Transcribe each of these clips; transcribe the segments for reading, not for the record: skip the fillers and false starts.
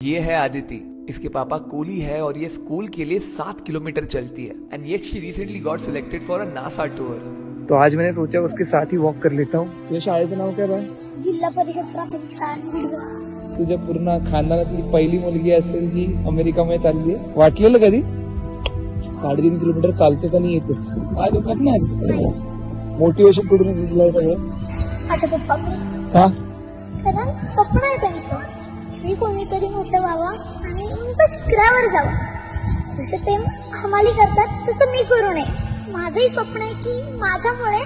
ये है आदिति। इसके पापा कूली है और ये स्कूल के लिए 7 किलोमीटर चलती है end eight she recently got selected for a NASA tour. तो आज मैंने सोचा उसके साथ ही वॉक कर लेता हूँ। तुझ्या शाळेचं नाव काय बाय? जिल्हा परिषद प्राथमिक शाळा गुडगाव. तुझ्या पूर्ण खानदानातली पहिली मुलगी असेल जी अमेरिकामध्ये चालली आहे. वाटलेलं कधी 3.5 किलोमीटर चालतेच आणि येतेच? काय दुखत नाही? मोटिवेशन कुठून येतं तुला हे सगळं? माझ्या पप्पा का? कारण स्वप्न आहे त्यांचं, मी कोणीतरी मोठं व्हावं आणि उंच शिखरावर जावं. जसं ते हमाली करतात तसं मी करू नये. माझंही स्वप्न आहे की माझ्यामुळे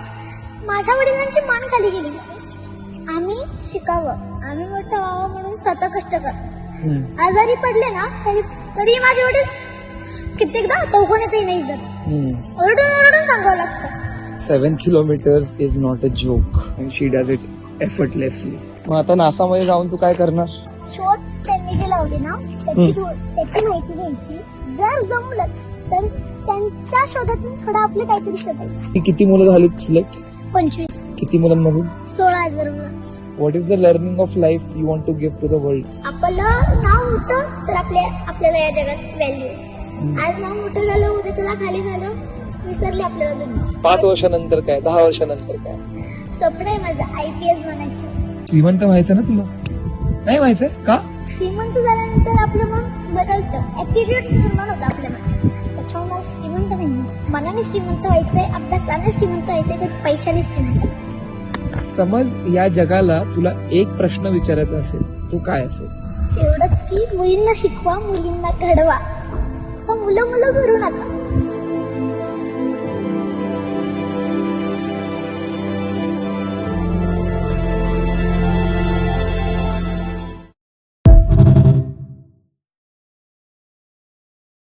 माझ्या वडिलांची मान खाली गेली पाहिजे. आम्ही शिकावं, आम्ही मोठं व्हावं म्हणून स्वतः कष्ट करतो. आजारी पडले ना तरी माझे वडील कित्येकदा दवाखान्यातही नाही जात. ओरडून ओरडून सांगावं लागतं. 7 kilometers is not a joke and she does it effortlessly. मग आता नासामध्ये जाऊन तू काय करणार? शोध त्यांनी जे लावले ना त्याची माहिती घ्यायची. जर जमलंच तर त्यांच्या शोधातून थोडं आपलं काहीतरी शोधायचं. किती मुलं झालीत सिलेक्ट? 25. किती मुलांमधून? 16,000 मुलं. What is the learning of life you want to give to the world? आपलं नाव मोठं तर आपल्याला या जगात व्हॅल्यू. आज नाव मोठं झालं, उद्या तुला खाली झालं, विसरले आपल्याला दुनिया. 5 वर्षानंतर काय, 10 वर्षानंतर काय? स्वप्न आहे माझं IPS बनायचं. श्रीमंत व्हायचं ना तुला? नाही व्हायचं का? श्रीमंत झाल्यानंतर आपलं मन बदलतं, ऍटिट्यूड निर्माण होतं आपल्या मनात. त्याच्यामुळे मला श्रीमंत नाही व्हायचं. मनाने श्रीमंत व्हायचंय, अभ्यासाने श्रीमंत व्हायचंय, तर पैशाने श्रीमंत. समज या जगाला तुला एक प्रश्न विचारायचा असेल, तो काय असेल? एवढंच की मुलींना शिकवा, मुलींना घडवा. मुलं घडू नका.